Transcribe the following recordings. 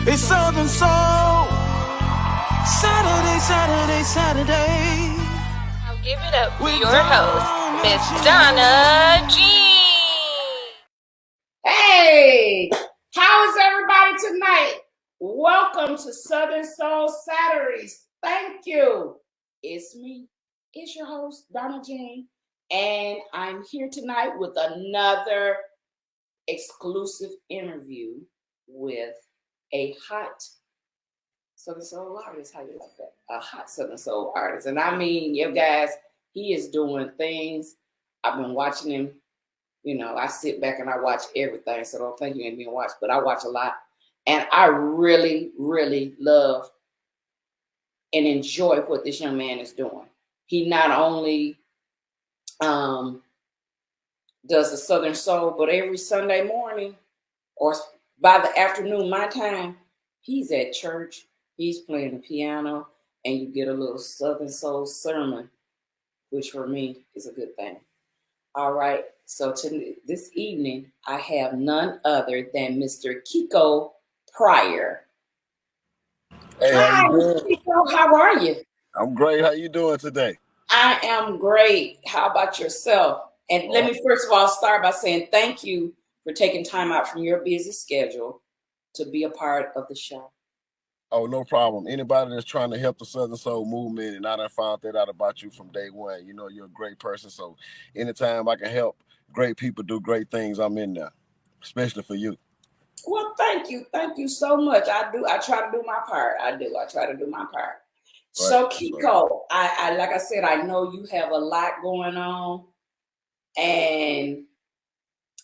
It's Southern Soul. Saturday, Saturday, Saturday. I'll give it up for your host, Miss Donna G. Hey, how is everybody tonight? Welcome to Southern Soul Saturdays. Thank you. It's me. It's your host, Donna Jean, and I'm here tonight with another exclusive interview with a hot Southern Soul artist. How you like that? A hot Southern Soul artist. And I mean, you guys, he is doing things. I've been watching him. You know, I sit back and I watch everything, so don't think you ain't being watched, but I watch a lot. And I really, really love and enjoy what this young man is doing. He not only does the Southern Soul, but every Sunday morning or by the afternoon, my time, he's at church, he's playing the piano, and you get a little Southern Soul sermon, which for me is a good thing. All right, so this evening, I have none other than Mr. Kiko Pryor. Hey, Hi, how you doing? Kiko, how are you? I'm great. How you doing today? I am great. How about yourself? And let me first of all start by saying thank you for taking time out from your busy schedule to be a part of the show. Oh, no problem. Anybody that's trying to help the Southern Soul movement, and I done found that out about you from day one. You know, you're a great person. So anytime I can help great people do great things, I'm in there, especially for you. Well, thank you. Thank you so much. I do. I try to do my part. I do. I try to do my part. Right. So, Kiko, I like I said, I know you have a lot going on, and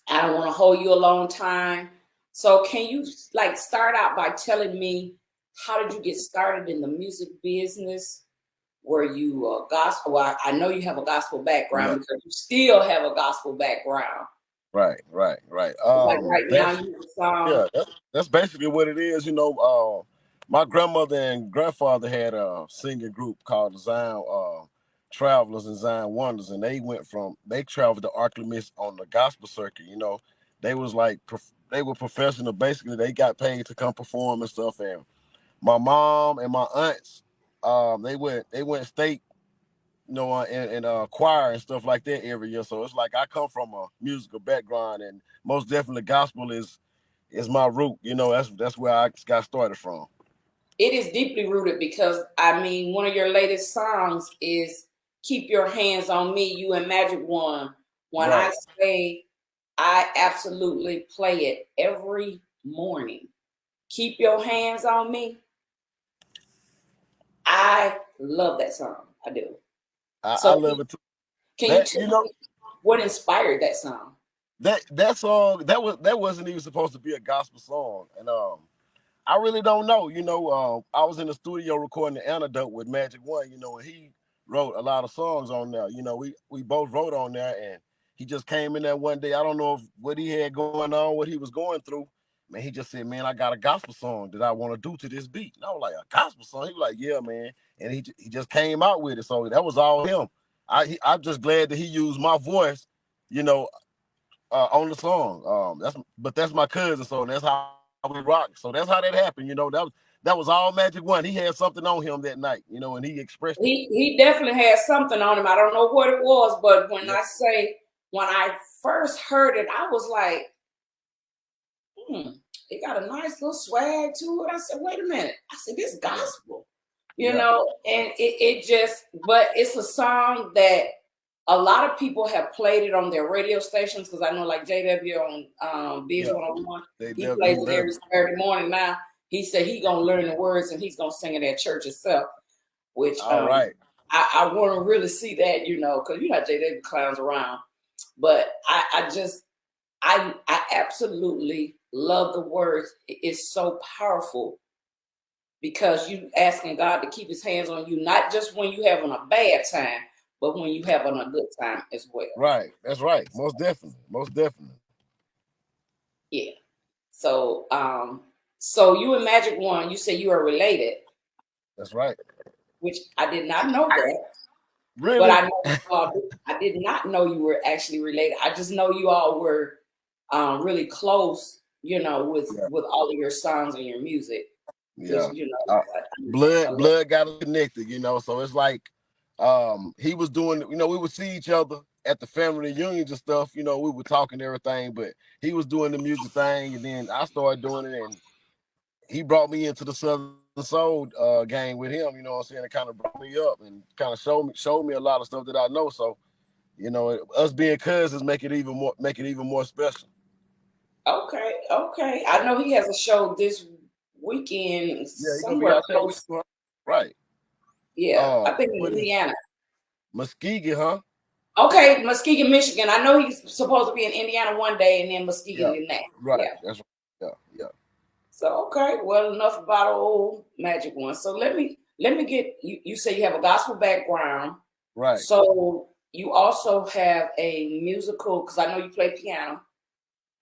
I don't want to hold you a long time. So, can you like start out by telling me how did you get started in the music business? Were you a gospel? Well, I know you have a gospel background because you still have a gospel background. Right. Like right now, you Yeah, that's basically what it is. You know, my grandmother and grandfather had a singing group called the Zion Travelers and Zion Wonders, and they traveled to Arklamiss on the gospel circuit. You know, they was like they were professional. Basically, they got paid to come perform and stuff. And my mom and my aunts, they went state, you know, in choir and stuff like that every year. So it's like I come from a musical background, and most definitely gospel is my root. You know, that's where I got started from. It is deeply rooted because I mean, one of your latest songs is "Keep Your Hands on Me." You and Magic One. When Right. I say, I absolutely play it every morning. Keep your hands on me. I love that song. I do. I So love it too. can you That you tell know me what inspired that song? that song that wasn't even supposed to be a gospel song, and I really don't know. You know, I was in the studio recording the Antidote with Magic One. You know, and he wrote a lot of songs on there. You know, we both wrote on there, and he just came in there one day. I don't know what he had going on, what he was going through. Man, he just said, "Man, I got a gospel song that I want to do to this beat." And I was like, "A gospel song?" He was like, "Yeah, man." And he just came out with it. So that was all him. I'm just glad that he used my voice, you know, on the song. That's my cousin, so that's how we rock. So that's how that happened. You know, that was all Magic One. He had something on him that night, you know, and he expressed it. He definitely had something on him. I don't know what it was, but Yeah. When I first heard it, I was like, it got a nice little swag to it. I said, wait a minute. I said, this gospel, you know, and it just, but it's a song that a lot of people have played it on their radio stations because I know like JW on Biz 101, he plays it every Saturday morning now. He said he gonna learn the words and he's gonna sing it at church itself, which All right. I want to really see that, you know, because you know JW clowns around. But I absolutely love the words. It's so powerful because you asking God to keep his hands on you, not just when you having a bad time, but when you having a good time as well. Right. That's right. Most definitely. Most definitely. Yeah. So so you and Magic One, you say you are related. That's right. Which I did not know that. Really? But I did not know you were actually related. I just know you all were really close you know, with all of your songs and your music. Yeah. You know, Blood got us connected, you know. So it's like he was doing, you know, we would see each other at the family reunions and stuff, you know, we were talking everything, but he was doing the music thing, and then I started doing it, and he brought me into the Southern Soul game with him, you know what I'm saying? It kind of brought me up and kind of showed me a lot of stuff that I know. So, you know, us being cousins make it even more special. okay, okay. I know he has a show this weekend Yeah, he gonna be somewhere out there with close. you, right? Yeah, I think in What is Indiana. Muskegon, huh? Okay, Muskegon, Michigan. I know he's supposed to be in Indiana one day and then Muskegon Yeah, the next. right. Yeah. That's right. Yeah. So okay, well enough about old Magic One. So let me get you. You say you have a gospel background. Right. So you also have a musical because I know you play piano.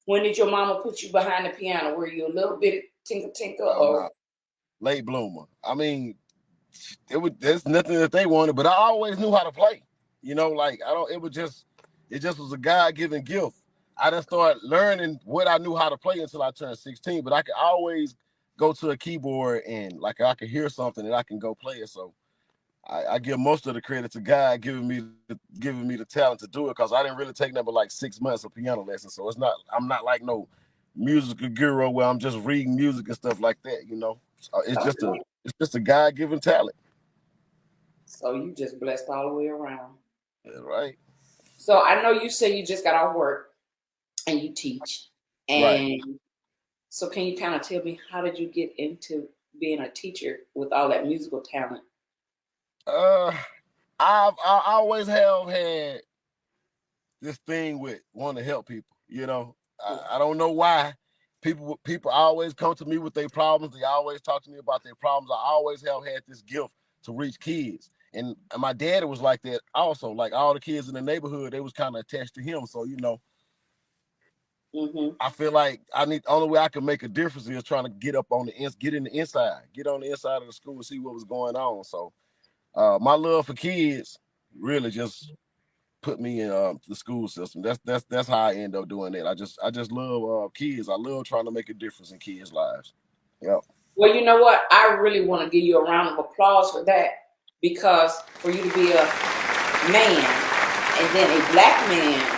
When did your mama put you behind the piano? Were you a little bit tinker Oh or? no, late bloomer. I mean, there's nothing that they wanted, but I always knew how to play. You know, like I don't. It just was a God given gift. I didn't start learning what I knew how to play until I turned 16. But I could always go to a keyboard and like I could hear something and I can go play it. So I give most of the credit to God giving me the talent to do it, because I didn't really take number like 6 months of piano lessons. So I'm not like no musical guru where I'm just reading music and stuff like that. You know, so it's just a God given talent. So you just blessed all the way around. Yeah, right. So I know you say you just got off work and you teach. Right. And so can you kind of tell me how did you get into being a teacher with all that musical talent? Uh, I always have had this thing with wanting to help people. You know, I don't know why. People always come to me with their problems. They always talk to me about their problems. I always have had this gift to reach kids. And my daddy was like that also. Like all the kids in the neighborhood, they was kind of attached to him. So, you know, I feel like only way I can make a difference is trying to get in the inside, get on the inside of the school and see what was going on. So my love for kids really just put me in the school system. That's how I end up doing that. I just love kids. I love trying to make a difference in kids' lives. Yep. Well, you know what? I really want to give you a round of applause for that because for you to be a man and then a black man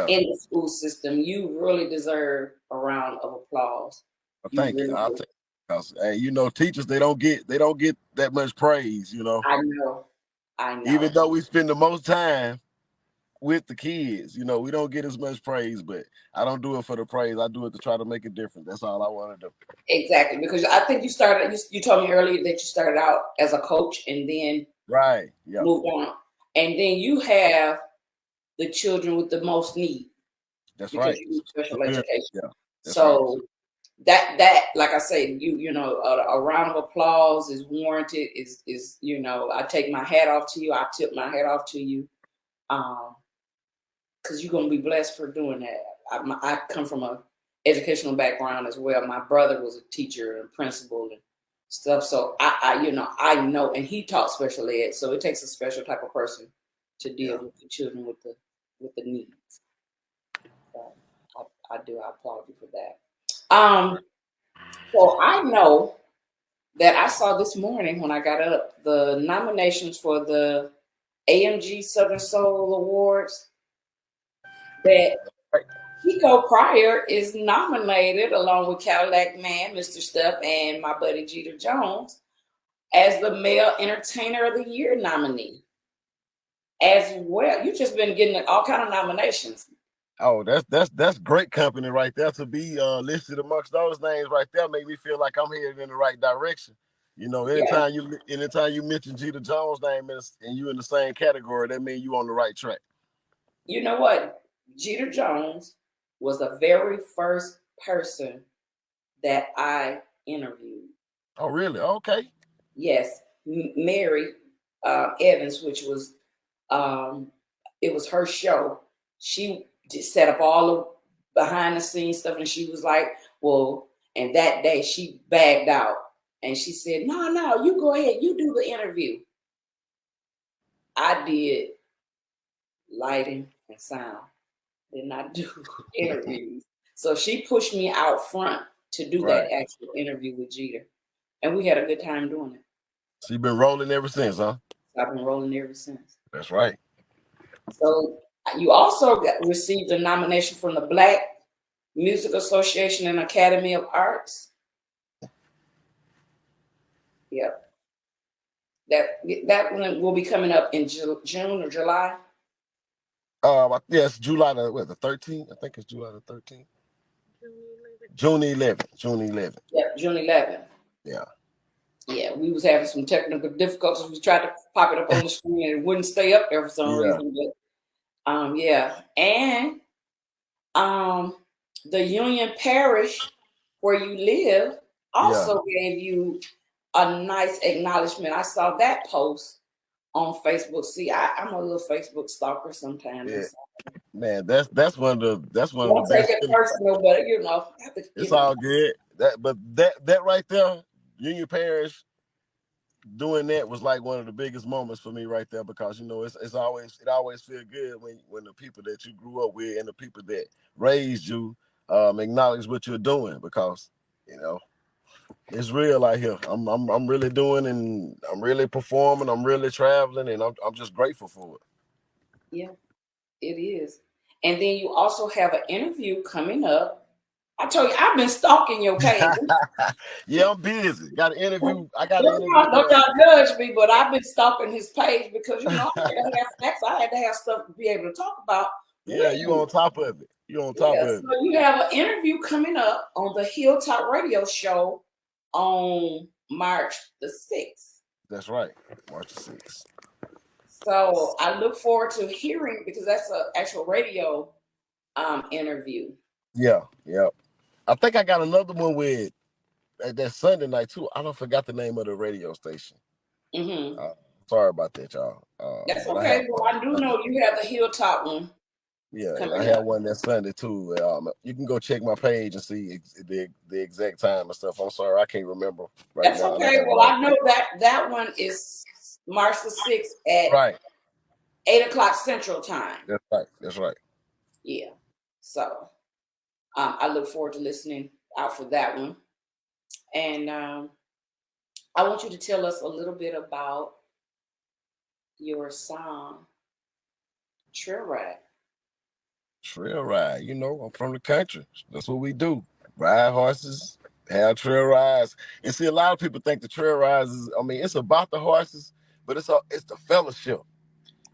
in the school system, you really deserve a round of applause. Well, thank you. I'll take it. 'Cause, hey, you know, teachers they don't get that much praise. You know, I know. I even know. though we spend the most time with the kids, you know, we don't get as much praise. But I don't do it for the praise. I do it to try to make a difference. That's all I want to do. Exactly. Because I think you told me earlier that you started out as a coach and then Right. Yeah. moved on. And then you have the children with the most need That's because right. you do special education. Yeah. That's So right. that like I say, you know, a round of applause is warranted. Is you know, I take my hat off to you. I tip my hat off to you, because you're gonna be blessed for doing that. I come from a educational background as well. My brother was a teacher and principal and stuff, so you know I know, and he taught special ed, so it takes a special type of person to deal with the children with the needs. So I applaud you for that. So I know that I saw this morning when I got up the nominations for the AMG Southern Soul Awards that Right. Kiko Pryor is nominated along with Cadillac Man, Mr. Stuff, and my buddy Jeter Jones as the Male Entertainer of the Year nominee as well. You've just been getting all kind of nominations. Oh, that's great company right there to be listed amongst those names right there. Make me feel like I'm headed in the right direction. You know, Yeah. anytime you mention Jeter Jones' name and you in the same category, that means you on the right track. You know what? Jeter Jones was the very first person that I interviewed. Oh, really? Okay. Yes, Mary Evans, which was it was her show. She just set up all the behind the scenes stuff, and she was like, "Well," and that day she bagged out, and she said, "No, no, you go ahead, you do the interview." I did lighting and sound, did not do interviews. So she pushed me out front to do that actual interview with Jeter. And we had a good time doing it. So you've been rolling ever since, huh? I've been rolling ever since. That's right. So you also received a nomination from the Black Music Association and Academy of Arts. Yep. That one will be coming up in June or July. Yes, July the 13th. I think it's July the 13th. June 11th. Yep, June 11th. Yeah. Yeah, we was having some technical difficulties. We tried to pop it up on the screen and it wouldn't stay up there for some reason. But yeah. And the Union Parish where you live also gave you a nice acknowledgement. I saw that post on Facebook. See, I'm a little Facebook stalker sometimes. Yeah. Man, that's one of the best. Don't take it personal, but it's all good. That right there, Union Parish doing that was like one of the biggest moments for me right there, because it always feel good when the people that you grew up with and the people that raised you acknowledge what you're doing, because it's real out here. I'm really doing, and I'm really performing, I'm really traveling, and I'm just grateful for it. Yeah, it is. And then you also have an interview coming up. I told you, I've been stalking your page. Yeah, I'm busy. Got an interview. Don't y'all judge me, but I've been stalking his page because I had to have facts. I had to have stuff to be able to talk about. Yeah, you on top of it. So you have an interview coming up on the Hilltop Radio Show on March the 6th. That's right, March the 6th. So I look forward to hearing, because that's an actual radio interview. Yeah. I think I got another one with that Sunday night too. I don't forgot the name of the radio station. Mm-hmm. Sorry about that, y'all. That's okay. I do know you have the Hilltop one. Yeah, I have one that Sunday too. You can go check my page and see the exact time and stuff. I'm sorry, I can't remember right That's now. Okay. Well, I know that one is March the 6th at 8:00 Central Time. That's right. Yeah. So I look forward to listening out for that one. And I want you to tell us a little bit about your song, Trail Ride. Trail ride, I'm from the country. That's what we do. Ride horses, have trail rides. And see, a lot of people think the trail rides it's about the horses, but it's the fellowship.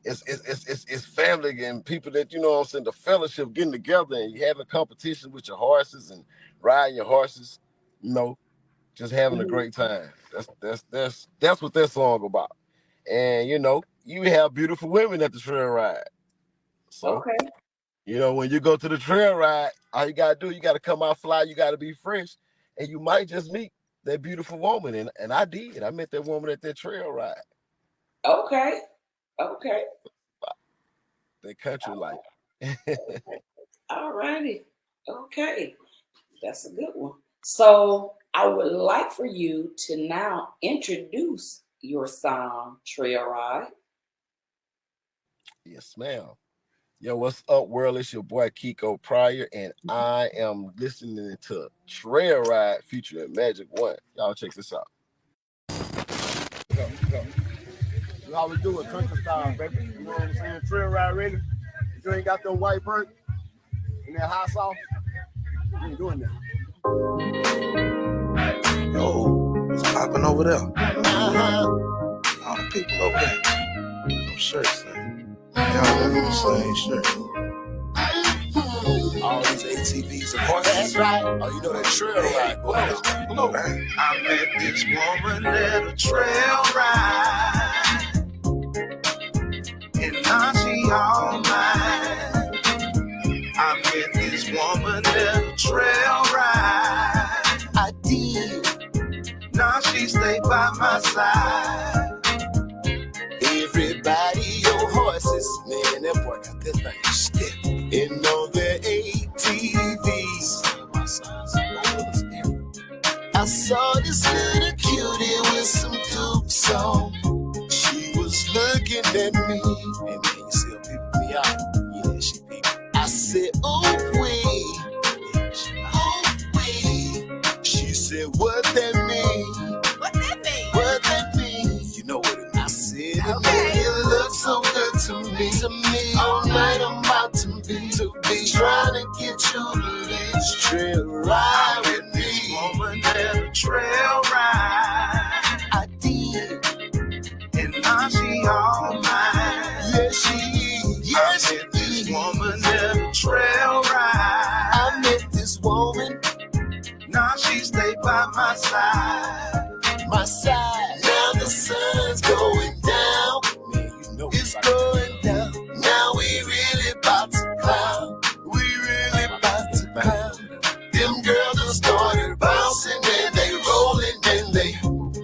It's family and people that, the fellowship, getting together and you having competition with your horses and riding your horses, just having a great time. That's what that song about. And you have beautiful women at the trail ride. So when you go to the trail ride, all you gotta do, you gotta come out fly, you gotta be fresh, and you might just meet that beautiful woman. And I did. I met that woman at that trail ride. Okay. That country life. All righty. Okay. That's a good one. So I would like for you to now introduce your song, Trail Ride. Yes, ma'am. Yo, what's up, world? It's your boy Kiko Pryor, and I am listening to Trail Ride featuring Magic One. Y'all check this out. Go. You always do it country style, baby. You know what I'm saying? Trail Ride ready. If you ain't got them white bird and that hot sauce, you ain't doing that. Yo, what's popping over there? All the people over there. No shirts, man. Y'all got the same shirt. All these ATVs and horses. That's right. Oh, you know that trail ride. Come on, man. I met this woman at a trail ride, and now she all mine. I met this woman at a trail ride. I did. Now she stayed by my side. Everybody, your horses, man, that boy got this thing stiff. And on their ATVs, I saw this little cutie with some dupes on. She was looking at me, and then you see her peeping me out. Yeah, she peeping. I said, oh, wait. trail ride. I did, and now she all mine. Yes, she is. Yes, I met this woman at a trail ride. I met this woman. Now she stay by my side. My side. Now the sun's going down. Man, you know it's going down. Now we really about to clown. We really about to clown. Them girls done started bouncing and they rolling and they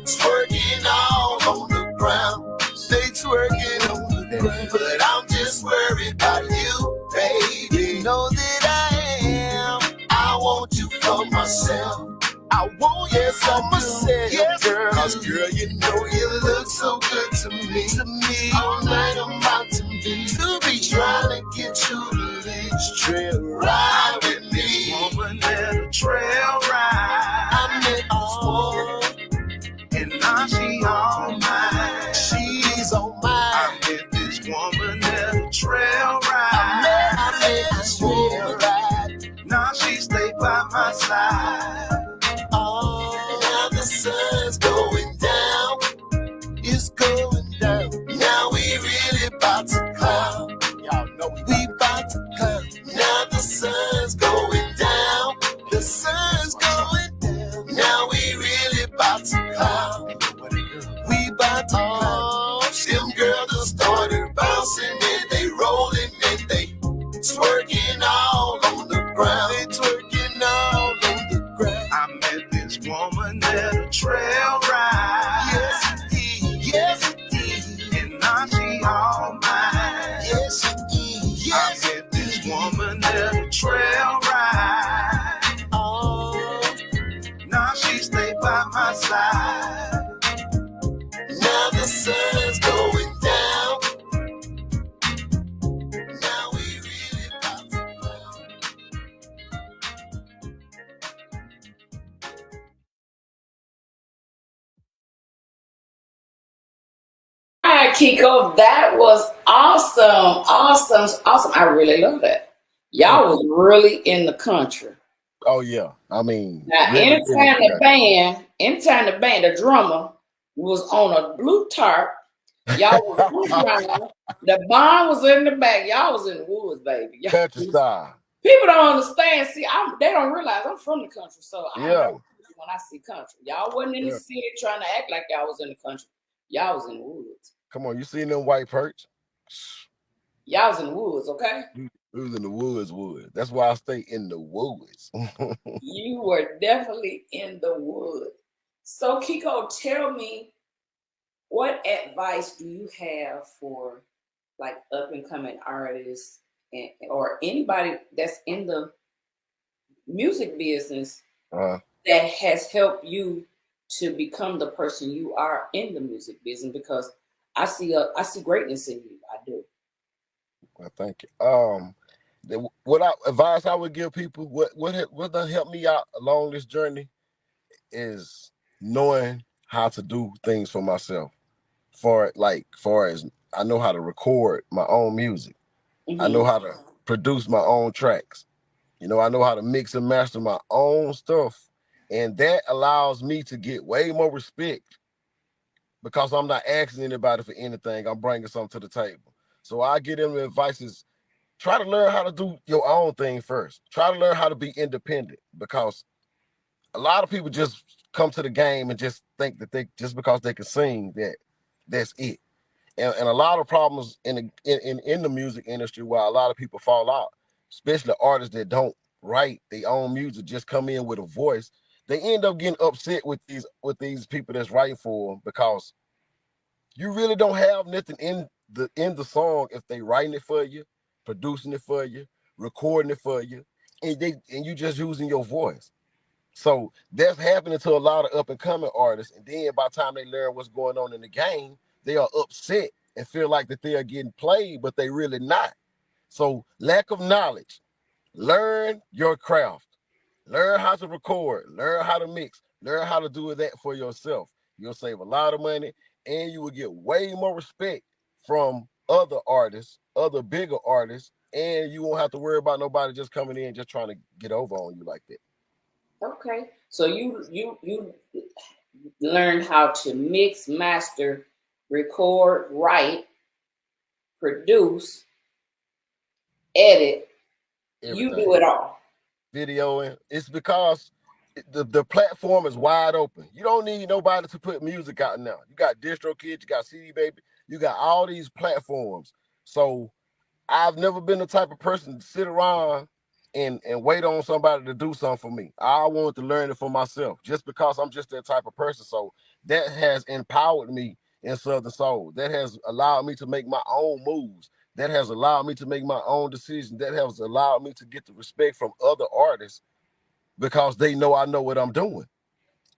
twerking all on the ground. They twerking on the ground. But I'm just worried about you, baby. You know that I am. I want you for myself. I want you for myself, yes, girl. Cause girl, you know you look so good to me. All night I'm about to be trying to get you to this trail ride with me. Woman at a trail ride. I met this woman, and now she all mine. She's all mine. I met this woman at a trail ride. I met this trail ride. Now she stay by my side. Now the sun's going down. It's going down. Now we really about to clown. Y'all know we about to clown. Now the sun's going down. The sun's going down. Now we really about to clown. We about to clown. Them girls done started bouncing and they rolling and they twerking all on the ground. They twerking all on the ground. I met this woman at a trail ride. Yes, indeed. Yes, indeed. And now she all mine. Yes, indeed. Yes, I met this woman at a trail ride. Oh, now she stay by my side. Now the sun's going down. Now we really about to blow. All right, Kiko, that was awesome. I really love that. Y'all was really in the country. Oh yeah, I mean, Now, really, anytime the band, the drummer was on a blue tarp, y'all was around. The barn was in the back. Y'all was in the woods, baby. country style. People don't understand. See, they don't realize I'm from the country, so I know when I see country. Y'all wasn't in the city trying to act like y'all was in the country. Y'all was in the woods. Come on, you seen them white perch? Y'all was in the woods, okay? We was in the woods. That's why I stay in the woods. You were definitely in the woods. So, Kiko, tell me, what advice do you have for like up and coming artists or anybody that's in the music business that has helped you to become the person you are in the music business? Because I see greatness in you. I do. Well, thank you. What advice I would give people, what done helped me out along this journey is knowing how to do things for myself. Far as I know how to record my own music. Mm-hmm. I know how to produce my own tracks. You know, I know how to mix and master my own stuff. And that allows me to get way more respect because I'm not asking anybody for anything. I'm bringing something to the table. So I give them the advice is try to learn how to do your own thing first. Try to learn how to be independent because a lot of people just come to the game and just think that they just because they can sing that's it. And a lot of problems in the music industry where a lot of people fall out, especially artists that don't write their own music, just come in with a voice. They end up getting upset with these people that's writing for them because you really don't have nothing in the song if they writing it for you, producing it for you, recording it for you, and you just using your voice. So that's happening to a lot of up and coming artists. And then by the time they learn what's going on in the game, they are upset and feel like that they are getting played, but they really not. So lack of knowledge. Learn your craft. Learn how to record. Learn how to mix. Learn how to do that for yourself. You'll save a lot of money, and you will get way more respect from other artists, other bigger artists, and you won't have to worry about nobody just coming in just trying to get over on you like that. Okay. So you learned how to mix, master, record, write, produce, edit. You Everything. do it all. Videoing. It's because the platform is wide open. You don't need nobody to put music out now. You got DistroKid, you got CD Baby, you got all these platforms. So I've never been the type of person to sit around and wait on somebody to do something for me. I want to learn it for myself just because I'm just that type of person. So that has empowered me in Southern Soul. That has allowed me to make my own moves. That has allowed me to make my own decisions. That has allowed me to get the respect from other artists because they know I know what I'm doing.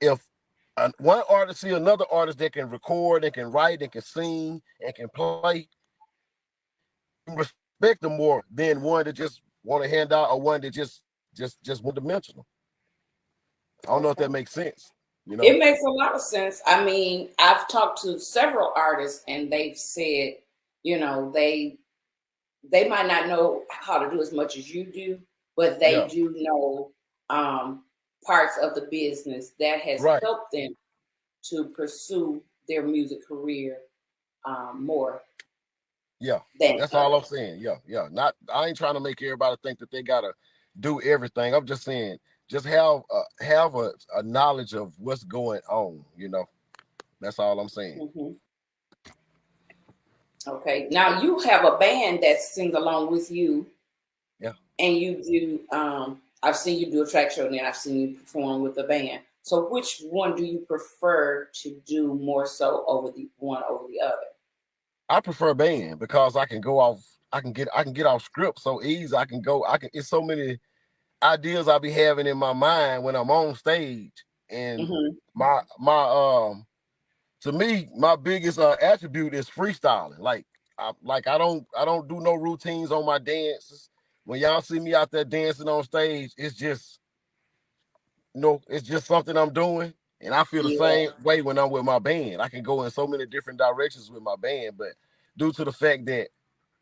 If one artist see another artist that can record and can write and can sing and can play, respect them more than one that just want to hand out or one that just one dimensional. I don't know if Okay. that makes sense. You know? It makes a lot of sense. I mean, I've talked to several artists and they've said, you know, they might not know how to do as much as you do, but they Yeah. do know parts of the business that has Right. helped them to pursue their music career more Yeah. than That's all I'm others. saying. Yeah. Yeah. Not. I ain't trying to make everybody think that they gotta do everything. I'm just saying, just have a knowledge of what's going on. You know. That's all I'm saying. Hmm. Okay. Now you have a band that sings along with you, Yeah. and you do. I've seen you do a track show, and then I've seen you perform with a band. So, which one do you prefer to do more so over the one over the other? I prefer band because I can go off. I can get off script so easy. I can go. I can. It's so many ideas I be having in my mind when I'm on stage, and Hmm. my to me my biggest attribute is freestyling. I don't do no routines on my dances. When y'all see me out there dancing on stage, it's just it's just something I'm doing. And I feel the Yeah. same way when I'm with my band. I can go in so many different directions with my band, but due to the fact that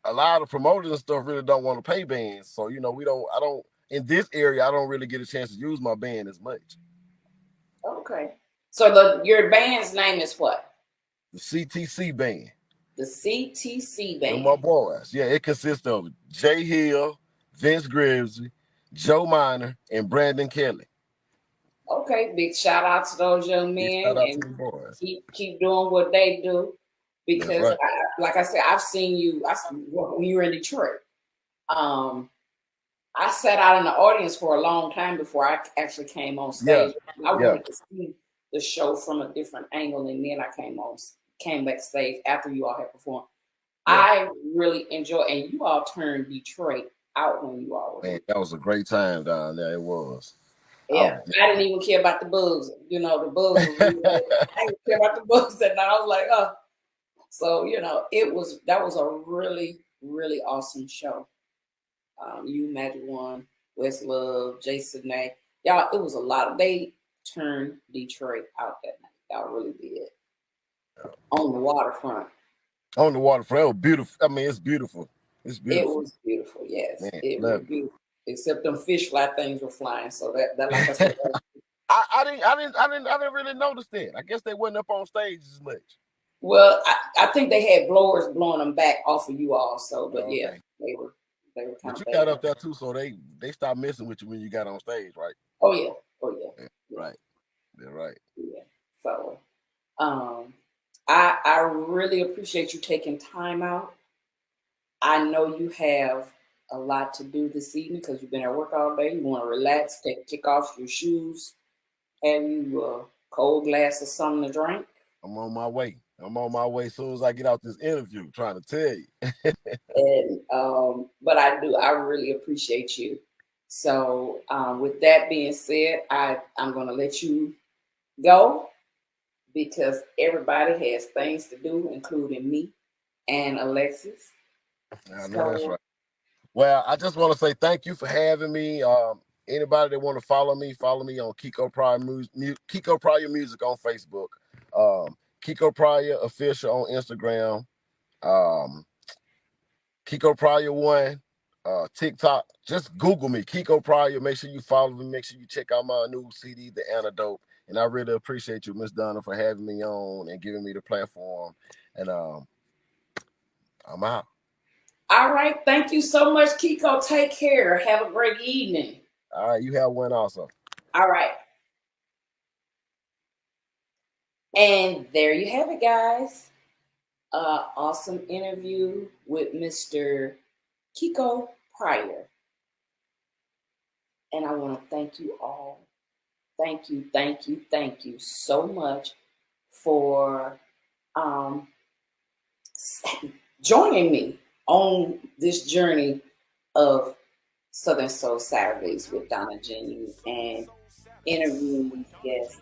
a lot of promoters and stuff really don't want to pay bands. So, I don't, in this area, I don't really get a chance to use my band as much. Okay. So your band's name is what? The CTC band, The CTC they're my band. boys. Yeah, it consists of Jay Hill, Vince Grizzly, Joe Minor, and Brandon Kelly. Okay, big shout out to those young Big men shout out to and the boys. keep doing what they do That's because right. like I said, I've seen you when you were in Detroit. Um, I sat out in the audience for a long time before I actually came on Yeah, stage. I yeah, wanted to see the show from a different angle, and then I came backstage after you all had performed. yeah. I really enjoy, and you all turned Detroit out when you all were Man, here. that was a great time down there. It was. I Yeah, I didn't even care about the bugs. You know, the bugs was really good. I didn't care about the bugs that night. I was like, oh. So, that was a really, really awesome show. You, Magic One, Westlove, Jason Nay. Y'all, it was a lot. They turned Detroit out that night. Y'all really did. On the waterfront. On the waterfront. It was beautiful. I mean, it's beautiful. It's It beautiful. was beautiful, yes. Man, It was love beautiful. Except them fish fly things were flying. So that like I said, it. I didn't really notice that. I guess they wasn't up on stage as much. well, I think they had blowers blowing them back off of you all. So, but yeah, Okay. they were kind But of you bad. got up there too, so they stopped messing with you when you got on stage, right? Oh yeah, oh yeah, Yeah, yeah, right. They're right. yeah. So, um, I really appreciate you taking time out. I know you have a lot to do this evening because you've been at work all day. You want to relax, kick off your shoes, have you a cold glass of something to drink. I'm on my way. I'm on my way as soon as I get out this interview, trying to tell you. And but I really appreciate you. So with that being said, I'm gonna let you go because everybody has things to do, including me and Alexis. I know that's So right. Well, I just want to say thank you for having me. Anybody that want to follow me on Kiko Pryor Music on Facebook. Kiko Pryor Official on Instagram. Um, Kiko Pryor 1 TikTok. Just Google me, Kiko Pryor. Make sure you follow me. Make sure you check out my new CD, The Antidote. And I really appreciate you, Miss Donna, for having me on and giving me the platform. And I'm out. All right. Thank you so much, Kiko. Take care. Have a great evening. All right, you have one also. All right. And there you have it, guys. Awesome interview with Mr. Kiko Pryor. And I want to thank you all. Thank you so much for joining me on this journey of Southern Soul Saturdays with Donna Jean and interviewing these guests.